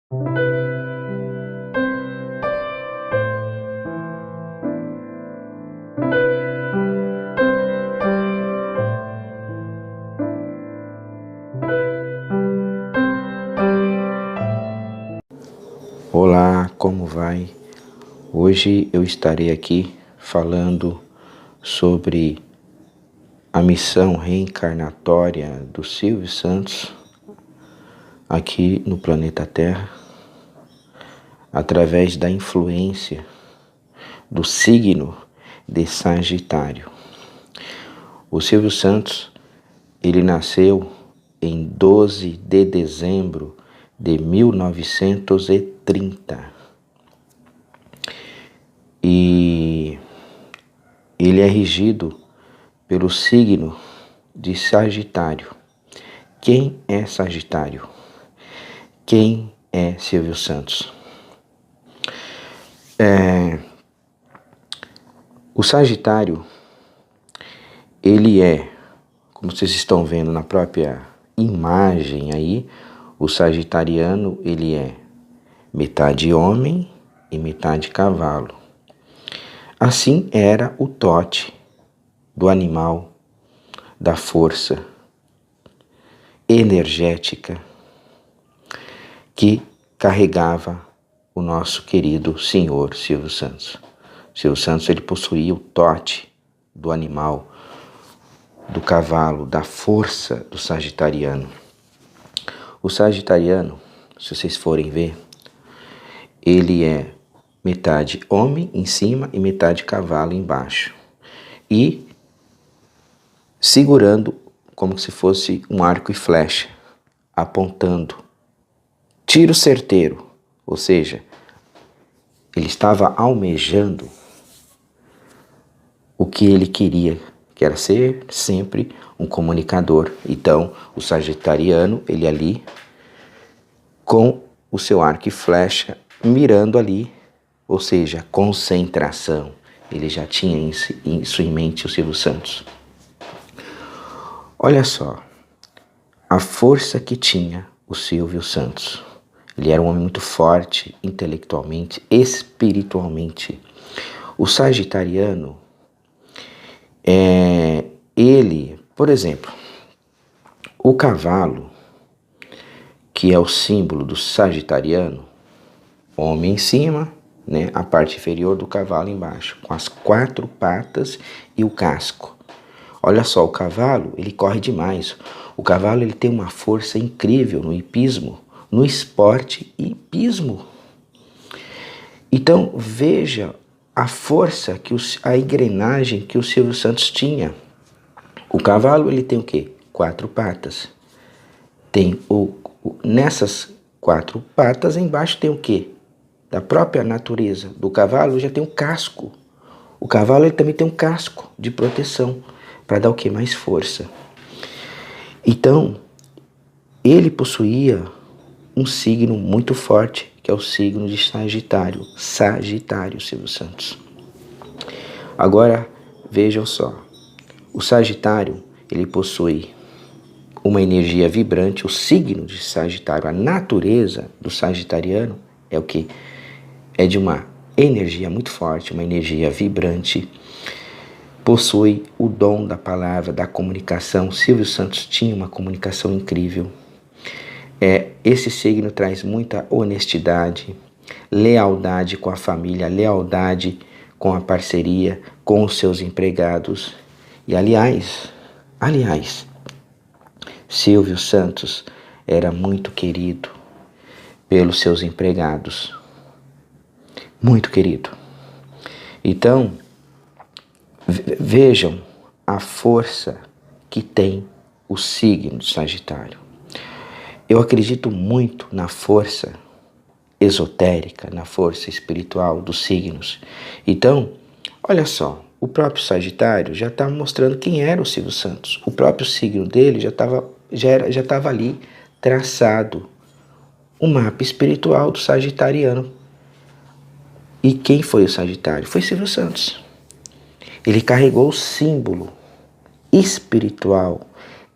Olá, como vai? Hoje eu estarei aqui falando sobre a missão reencarnatória do Silvio Santos aqui no planeta Terra, através da influência do signo de Sagitário. O Silvio Santos, ele nasceu em 12 de dezembro de 1930 e ele é regido pelo signo de Sagitário. Quem é Sagitário? Quem é Silvio Santos? O Sagitário, ele é, como vocês estão vendo na própria imagem aí, o sagitariano, ele é metade homem e metade cavalo. Assim era o dote do animal, da força energética que carregava o nosso querido senhor Silvio Santos. Silvio Santos, ele possuía o dote do animal, do cavalo, da força do sagitariano. O sagitariano, se vocês forem ver, ele é metade homem em cima e metade cavalo embaixo. E segurando como se fosse um arco e flecha, apontando. Tiro certeiro, ou seja, ele estava almejando o que ele queria, que era ser sempre um comunicador. Então, o sagitariano, ele ali, com o seu arco e flecha, mirando ali, ou seja, concentração. Ele já tinha isso em mente, o Silvio Santos. Olha só, a força que tinha o Silvio Santos. Ele era um homem muito forte, intelectualmente, espiritualmente. O sagitariano, ele, por exemplo, o cavalo, que é o símbolo do sagitariano, homem em cima, né, a parte inferior do cavalo embaixo, com as 4 patas e o casco. Olha só, o cavalo, ele corre demais. O cavalo, ele tem uma força incrível no hipismo, no esporte e hipismo. Então, veja a força, a engrenagem que o Silvio Santos tinha. O cavalo, ele tem o quê? 4 patas. Tem nessas 4 patas, embaixo tem o quê? Da própria natureza do cavalo já tem um casco. O cavalo, ele também tem um casco de proteção para dar o quê? Mais força. Então, ele possuía um signo muito forte, que é o signo de Sagitário. Sagitário, Silvio Santos. Agora, vejam só. O Sagitário, ele possui uma energia vibrante. O signo de Sagitário, a natureza do sagitariano é o quê? É de uma energia muito forte, uma energia vibrante. Possui o dom da palavra, da comunicação. Silvio Santos tinha uma comunicação incrível. Esse signo traz muita honestidade, lealdade com a família, lealdade com a parceria, com os seus empregados. E aliás, Silvio Santos era muito querido pelos seus empregados. Muito querido. Então, vejam a força que tem o signo de Sagitário. Eu acredito muito na força esotérica, na força espiritual dos signos. Então, olha só, o próprio Sagitário já está mostrando quem era o Silvio Santos. O próprio signo dele já estava ali traçado o mapa espiritual do sagitariano. E quem foi o Sagitário? Foi Silvio Santos. Ele carregou o símbolo espiritual,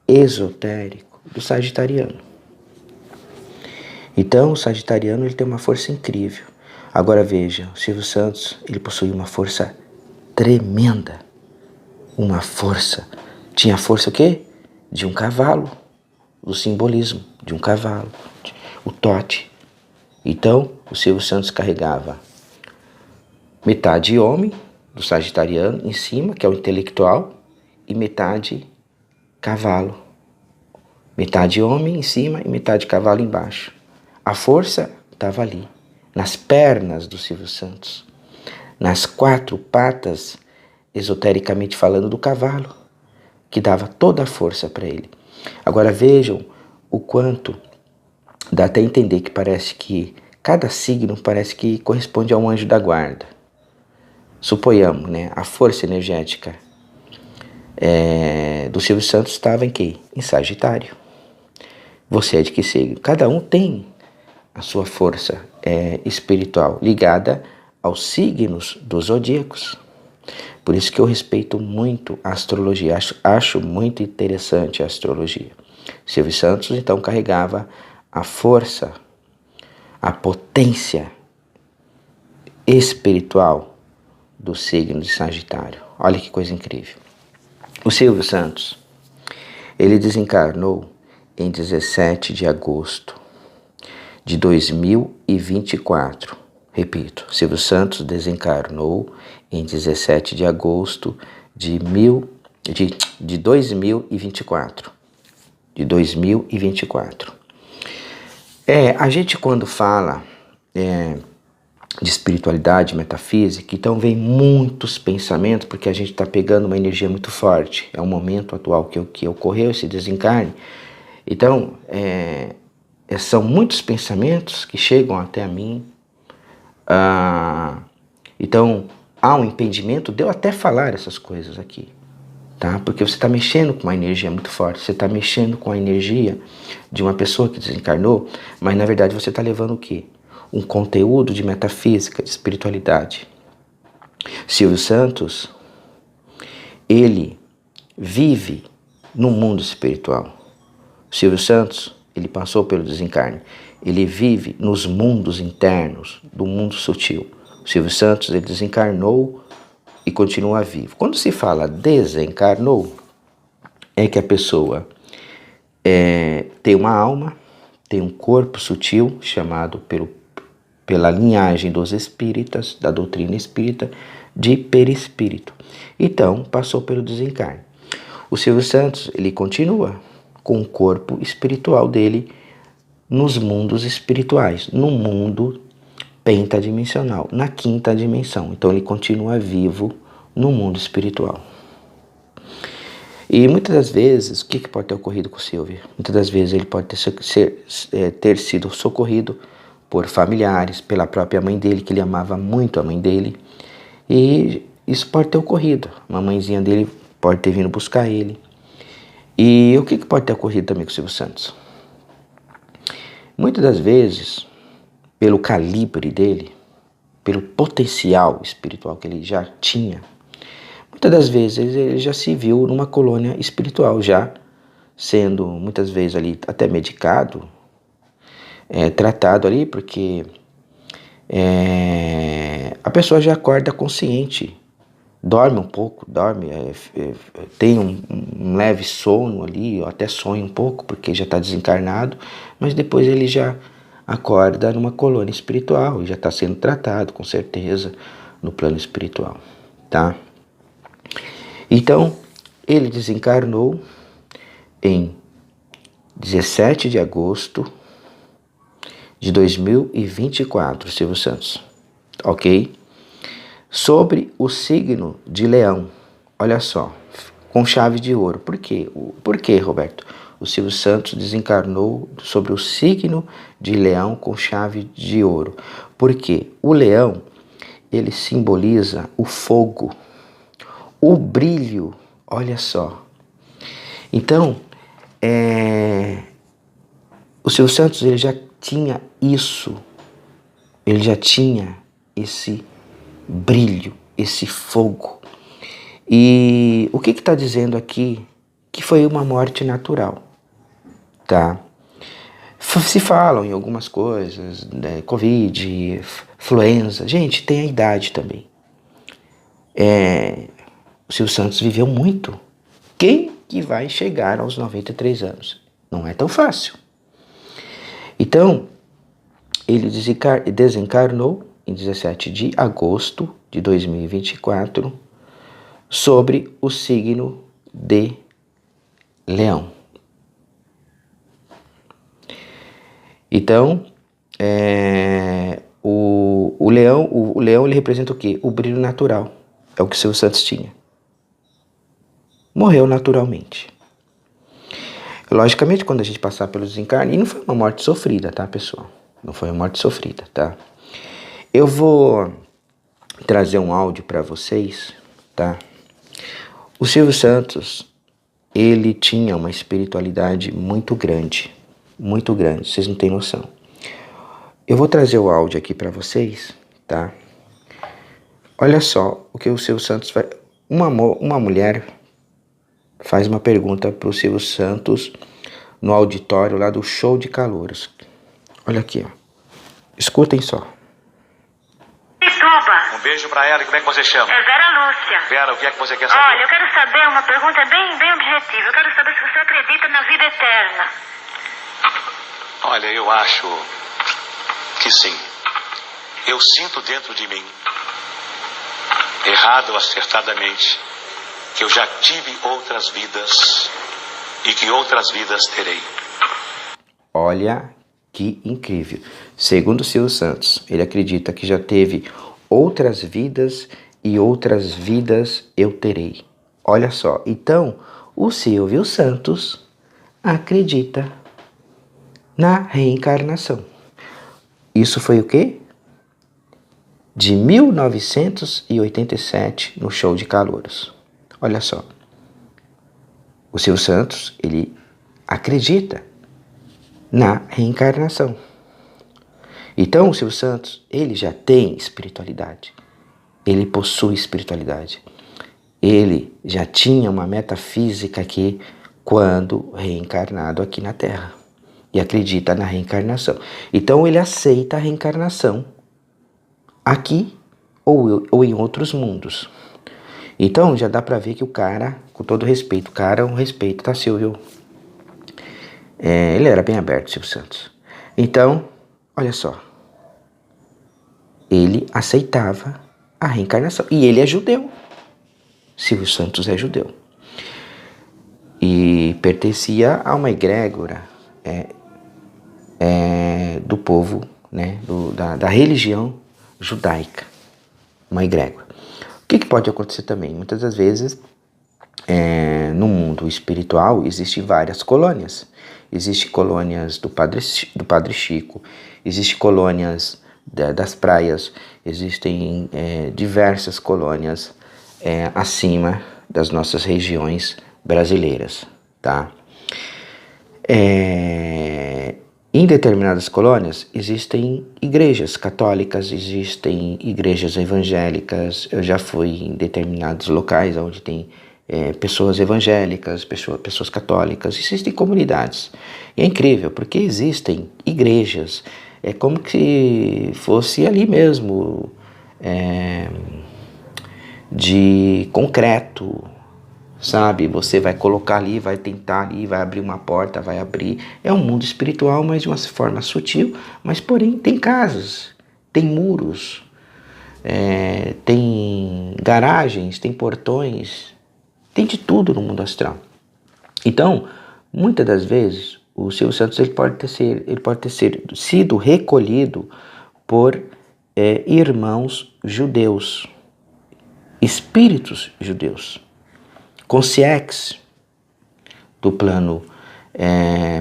esotérico do sagitariano. Então, o sagitariano ele tem uma força incrível. Agora veja, o Silvio Santos, ele possui uma força tremenda. Uma força. Tinha a força o quê? De um cavalo. O simbolismo de um cavalo. O tote. Então, o Silvio Santos carregava metade homem, do sagitariano, em cima, que é o intelectual, e metade cavalo. Metade homem em cima e metade cavalo embaixo. A força estava ali, nas pernas do Silvio Santos, nas 4 patas, esotericamente falando, do cavalo, que dava toda a força para ele. Agora vejam o quanto dá até entender que parece que cada signo parece que corresponde a um anjo da guarda. Suponhamos, né, a força energética do Silvio Santos estava em quê? Em Sagitário. Você é de que signo? Cada um tem a sua força espiritual ligada aos signos dos zodíacos. Por isso que eu respeito muito a astrologia, acho muito interessante a astrologia. Silvio Santos então carregava a força, a potência espiritual do signo de Sagitário. Olha que coisa incrível. O Silvio Santos, ele desencarnou em 17 de agosto de 2024. Repito, Silvio Santos desencarnou em 17 de agosto de 2024. De 2024. A gente quando fala de espiritualidade, metafísica, então vem muitos pensamentos, porque a gente está pegando uma energia muito forte. É o momento atual que ocorreu esse desencarne. Então, são muitos pensamentos que chegam até a mim. Então, há um impedimento de eu até falar essas coisas aqui. Tá? Porque você está mexendo com uma energia muito forte. Você está mexendo com a energia de uma pessoa que desencarnou, mas na verdade você está levando o quê? Um conteúdo de metafísica, de espiritualidade. Silvio Santos, ele vive no mundo espiritual. Silvio Santos, ele passou pelo desencarne. Ele vive nos mundos internos, do mundo sutil. Silvio Santos, ele desencarnou e continua vivo. Quando se fala desencarnou, é que a pessoa tem uma alma, tem um corpo sutil, chamado pela linhagem dos espíritas, da doutrina espírita, de perispírito. Então, passou pelo desencarne. O Silvio Santos, ele continua com o corpo espiritual dele nos mundos espirituais, no mundo pentadimensional, na 5ª dimensão. Então, ele continua vivo no mundo espiritual. E muitas das vezes, o que pode ter ocorrido com o Silvio? Muitas das vezes ele pode ter sido socorrido por familiares, pela própria mãe dele, que ele amava muito a mãe dele. E isso pode ter ocorrido. Uma mãezinha dele pode ter vindo buscar ele. E o que pode ter ocorrido também com o Silvio Santos? Muitas das vezes, pelo calibre dele, pelo potencial espiritual que ele já tinha, muitas das vezes ele já se viu numa colônia espiritual, já sendo muitas vezes ali até medicado, tratado ali, porque a pessoa já acorda consciente, dorme um pouco, tem um leve sono ali, ou até sonha um pouco, porque já está desencarnado, mas depois ele já acorda numa colônia espiritual, e já está sendo tratado, com certeza, no plano espiritual, tá? Então, ele desencarnou em 17 de agosto de 2024, Silvio Santos, ok? Sobre o signo de Leão, olha só, com chave de ouro. Por quê? Por quê, Roberto? O Silvio Santos desencarnou sobre o signo de Leão com chave de ouro. Porque o leão, ele simboliza o fogo, o brilho, olha só. Então, o Silvio Santos, ele já tinha isso, ele já tinha esse brilho, esse fogo. E o que está dizendo aqui? Que foi uma morte natural, tá? Se falam em algumas coisas, né, Covid, influenza. Gente, tem a idade também. O Silvio Santos viveu muito. Quem que vai chegar aos 93 anos? Não é tão fácil. Então, ele desencarnou em 17 de agosto de 2024 sobre o signo de Leão. Então, o leão ele representa o quê? O brilho natural. É o que o Silvio Santos tinha. Morreu naturalmente. Logicamente, quando a gente passar pelo desencarne, e não foi uma morte sofrida, tá, pessoal? Não foi uma morte sofrida, tá? Eu vou trazer um áudio para vocês, tá? O Silvio Santos, ele tinha uma espiritualidade muito grande, vocês não têm noção. Eu vou trazer o áudio aqui para vocês, tá? Olha só o que o Silvio Santos faz. Uma mulher faz uma pergunta para o Silvio Santos no auditório lá do Show de Calouros. Olha aqui, ó. Escutem só. Um beijo pra ela. E como é que você chama? É Vera Lúcia. Vera, o que é que você quer saber? Olha, eu quero saber uma pergunta bem objetiva. Eu quero saber se você acredita na vida eterna. Olha, eu acho que sim. Eu sinto dentro de mim, errado ou acertadamente, que eu já tive outras vidas e que outras vidas terei. Olha que incrível. Segundo o Silvio Santos, ele acredita que já teve outras vidas e outras vidas eu terei. Olha só, então o Silvio Santos acredita na reencarnação. Isso foi o quê? De 1987, no Show de Calouros. Olha só. O Silvio Santos, ele acredita na reencarnação. Então, o Silvio Santos, ele já tem espiritualidade. Ele possui espiritualidade. Ele já tinha uma metafísica aqui quando reencarnado aqui na Terra. E acredita na reencarnação. Então, ele aceita a reencarnação aqui ou em outros mundos. Então, já dá pra ver que o cara, com todo respeito, o cara é um respeito, tá, Silvio? Ele era bem aberto, Silvio Santos. Então, olha só. Ele aceitava a reencarnação. E ele é judeu. Silvio Santos é judeu. E pertencia a uma egrégora do povo, né, da religião judaica. Uma egrégora. O que pode acontecer também? Muitas das vezes, no mundo espiritual, existem várias colônias. Existem colônias do Padre Chico, existem colônias das praias, existem diversas colônias acima das nossas regiões brasileiras, tá? Em determinadas colônias existem igrejas católicas, existem igrejas evangélicas. Eu já fui em determinados locais onde tem pessoas evangélicas, pessoas católicas, existem comunidades. E é incrível, porque existem igrejas, é como se fosse ali mesmo, de concreto, sabe? Você vai colocar ali, vai tentar ali, vai abrir uma porta, vai abrir. É um mundo espiritual, mas de uma forma sutil, mas porém tem casas, tem muros, tem garagens, tem portões, tem de tudo no mundo astral. Então, muitas das vezes, o Silvio Santos ele pode ter sido recolhido por irmãos judeus, espíritos judeus, consciência do plano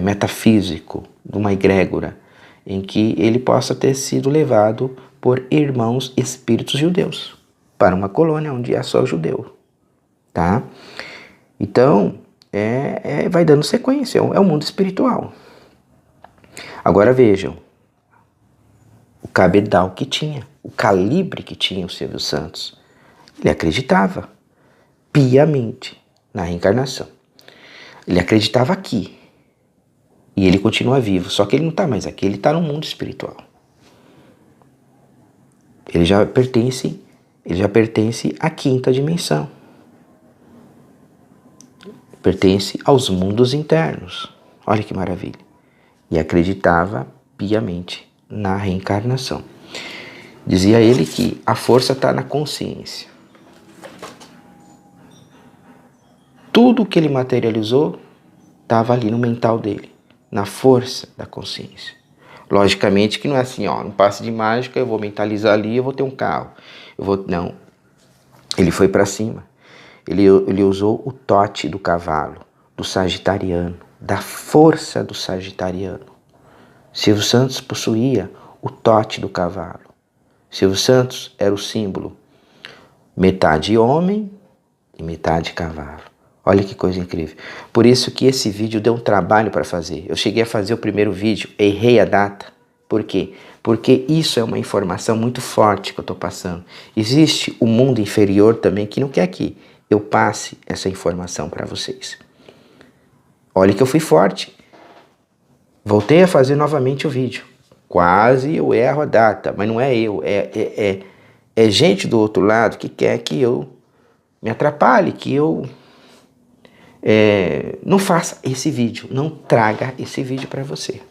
metafísico, de uma egrégora, em que ele possa ter sido levado por irmãos espíritos judeus para uma colônia onde é só judeu, tá? Então, vai dando sequência, é um mundo espiritual. Agora vejam, o cabedal que tinha, o calibre que tinha o Silvio Santos, ele acreditava piamente na reencarnação. Ele acreditava aqui, E ele continua vivo, só que ele não está mais aqui, ele está no mundo espiritual. Ele já pertence à quinta dimensão. Pertence aos mundos internos. Olha que maravilha. E acreditava piamente na reencarnação. Dizia ele que a força está na consciência. Tudo que ele materializou estava ali no mental dele, na força da consciência. Logicamente que não é assim, ó, no passe de mágica eu vou mentalizar ali, eu vou ter um carro. Não. Ele foi para cima. Ele usou o tote do cavalo, do sagitariano, da força do sagitariano. Silvio Santos possuía o tote do cavalo. Silvio Santos era o símbolo metade homem e metade cavalo. Olha que coisa incrível. Por isso que esse vídeo deu um trabalho para fazer. Eu cheguei a fazer o primeiro vídeo, errei a data. Por quê? Porque isso é uma informação muito forte que eu estou passando. Existe o mundo inferior também que não quer que eu passe essa informação para vocês. Olha que eu fui forte. Voltei a fazer novamente o vídeo. Quase eu erro a data, mas não é eu. É gente do outro lado que quer que eu me atrapalhe, que eu não faça esse vídeo, não traga esse vídeo para você.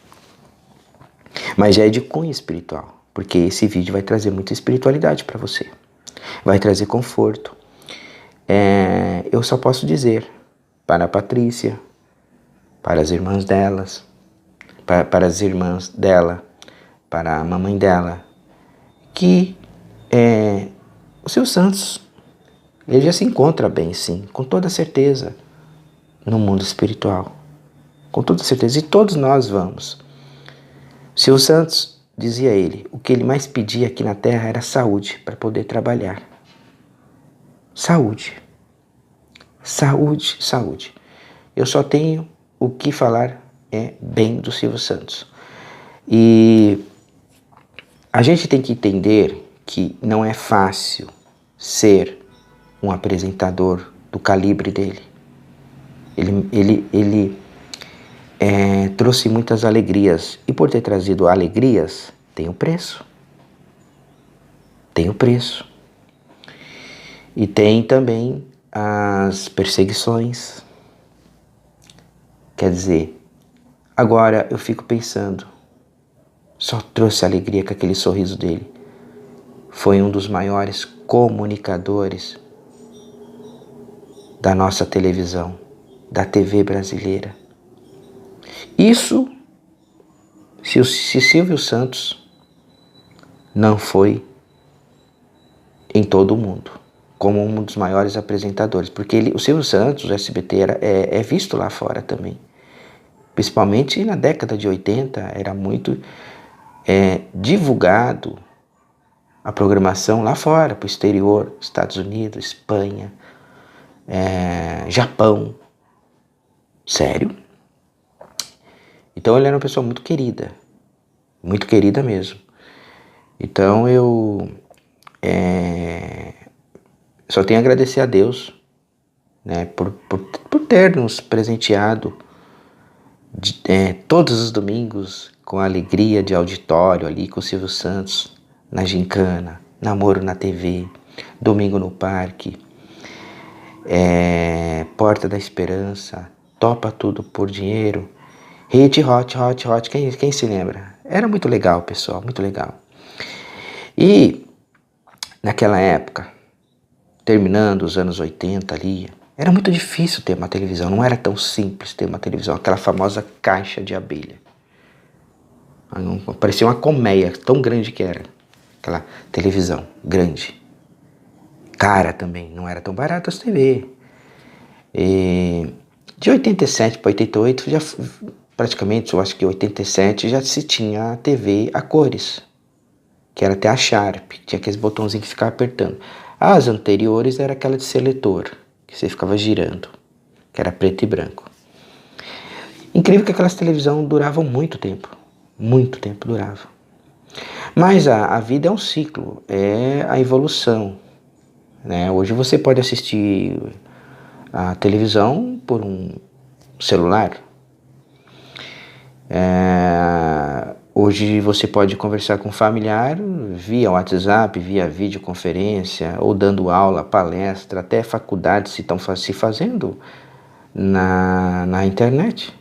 Mas já é de cunho espiritual, porque esse vídeo vai trazer muita espiritualidade para você. Vai trazer conforto. Eu só posso dizer para a Patrícia, para as irmãs delas, para as irmãs dela, para a mamãe dela, que o Silvio Santos, ele já se encontra bem, sim, com toda certeza, no mundo espiritual. Com toda certeza, e todos nós vamos. Silvio Santos, dizia ele, o que ele mais pedia aqui na Terra era saúde para poder trabalhar. Saúde. Saúde, saúde. Eu só tenho o que falar bem do Silvio Santos. E a gente tem que entender que não é fácil ser um apresentador do calibre dele. Ele trouxe muitas alegrias. E por ter trazido alegrias, tem um preço. Tem um preço. E tem também as perseguições. Quer dizer, agora eu fico pensando, só trouxe alegria com aquele sorriso dele. Foi um dos maiores comunicadores da nossa televisão, da TV brasileira. Isso, se Silvio Santos não foi em todo o mundo, como um dos maiores apresentadores, porque o Silvio Santos, o SBT, é visto lá fora também. Principalmente na década de 80, era muito divulgado a programação lá fora, para o exterior, Estados Unidos, Espanha, Japão. Sério? Então ele era uma pessoa muito querida mesmo. Então eu só tenho a agradecer a Deus, né, por ter nos presenteado todos os domingos com a alegria de auditório ali com o Silvio Santos, na gincana, Namoro na TV, Domingo no Parque, Porta da Esperança, Topa Tudo por Dinheiro, Hit Hot, quem se lembra? Era muito legal, pessoal, muito legal. E naquela época, terminando os anos 80 ali, era muito difícil ter uma televisão, não era tão simples ter uma televisão, aquela famosa caixa de abelha. Parecia uma colmeia, tão grande que era, aquela televisão grande. Cara também, não era tão barata as TV. De 87 para 88, já praticamente, eu acho que 87, já se tinha a TV a cores, que era até a Sharp, tinha aqueles botãozinhos que ficava apertando. As anteriores era aquela de seletor, que você ficava girando, que era preto e branco. Incrível que aquelas televisões duravam muito tempo duravam. Mas a vida é um ciclo, é a evolução, né? Hoje você pode assistir a televisão por um celular. Hoje você pode conversar com um familiar via WhatsApp, via videoconferência, ou dando aula, palestra, até faculdades se estão se fazendo na internet.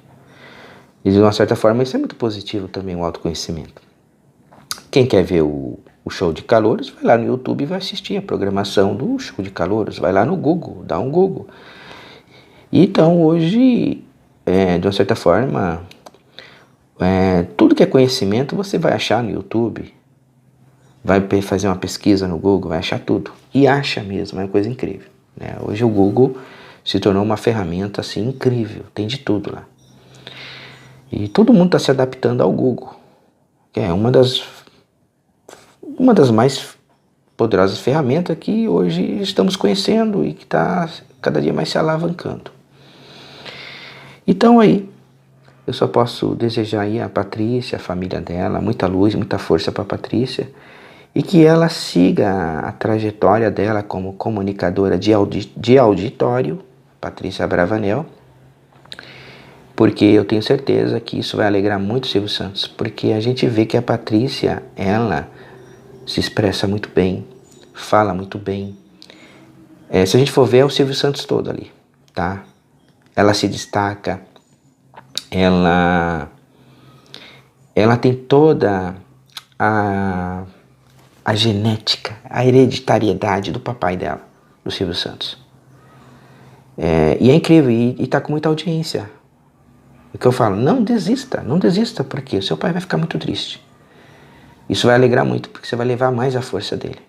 E de uma certa forma isso é muito positivo também, o autoconhecimento. Quem quer ver o show de calouros, vai lá no YouTube e vai assistir a programação do show de calouros. Vai lá no Google, dá um Google. Então hoje, de uma certa forma, tudo que é conhecimento você vai achar no YouTube. Vai fazer uma pesquisa no Google, vai achar tudo. E acha mesmo, é uma coisa incrível, né? Hoje o Google se tornou uma ferramenta assim incrível, tem de tudo lá. E todo mundo está se adaptando ao Google, que é uma das mais poderosas ferramentas que hoje estamos conhecendo e que está cada dia mais se alavancando. Então aí, eu só posso desejar aí a Patrícia, a família dela, muita luz, muita força para a Patrícia, e que ela siga a trajetória dela como comunicadora de auditório, Patrícia Bravanel, porque eu tenho certeza que isso vai alegrar muito o Silvio Santos, porque a gente vê que a Patrícia, ela se expressa muito bem, fala muito bem. Se a gente for ver, é o Silvio Santos todo ali, tá? Ela se destaca, ela tem toda a genética, a hereditariedade do papai dela, do Silvio Santos. E é incrível, e tá com muita audiência. O que eu falo, não desista, porque o seu pai vai ficar muito triste. Isso vai alegrar muito, porque você vai levar mais a força dele.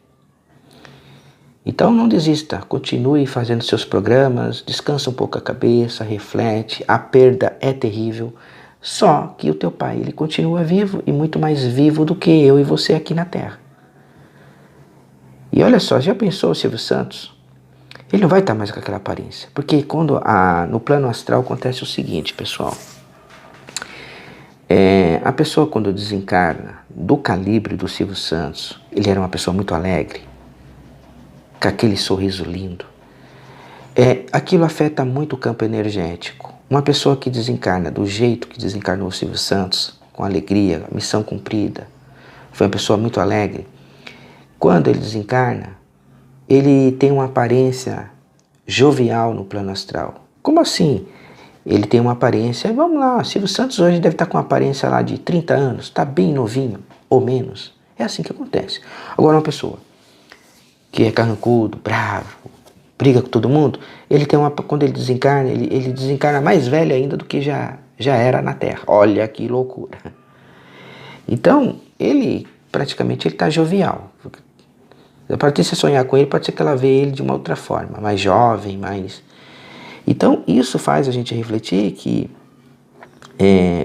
Então não desista, continue fazendo seus programas, descansa um pouco a cabeça, reflete, a perda é terrível, só que o teu pai, ele continua vivo e muito mais vivo do que eu e você aqui na Terra. E olha só, já pensou o Silvio Santos? Ele não vai estar mais com aquela aparência, porque quando no plano astral acontece o seguinte, pessoal. A pessoa quando desencarna, do calibre do Silvio Santos, ele era uma pessoa muito alegre, com aquele sorriso lindo. Aquilo afeta muito o campo energético. Uma pessoa que desencarna do jeito que desencarnou o Silvio Santos, com alegria, missão cumprida, foi uma pessoa muito alegre. Quando ele desencarna, ele tem uma aparência jovial no plano astral. Como assim? Ele tem uma aparência, vamos lá, Silvio Santos hoje deve estar com uma aparência lá de 30 anos, está bem novinho, ou menos. É assim que acontece. Agora uma pessoa que é carrancudo, bravo, briga com todo mundo, quando ele desencarna, ele desencarna mais velho ainda do que já era na Terra. Olha que loucura. Então, ele praticamente está jovial. A Patrícia sonhar com ele, pode ser que ela vê ele de uma outra forma, mais jovem, mais... Então, isso faz a gente refletir que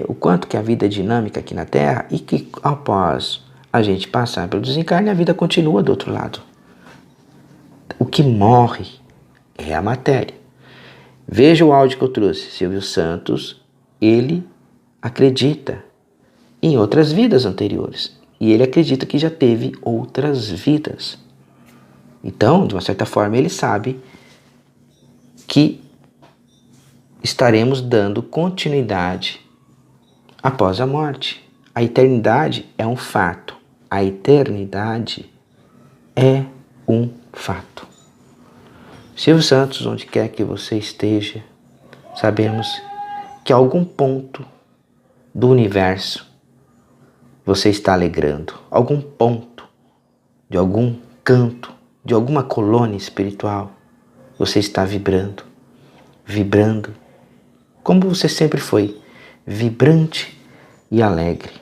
o quanto que a vida é dinâmica aqui na Terra e que após a gente passar pelo desencarne, a vida continua do outro lado. O que morre é a matéria. Veja o áudio que eu trouxe. Silvio Santos, ele acredita em outras vidas anteriores. E ele acredita que já teve outras vidas. Então, de uma certa forma, ele sabe que estaremos dando continuidade após a morte. A eternidade é um fato. A eternidade é um fato. Silvio Santos, onde quer que você esteja, sabemos que a algum ponto do universo você está alegrando. Algum ponto, de algum canto, de alguma colônia espiritual, você está vibrando, como você sempre foi, vibrante e alegre.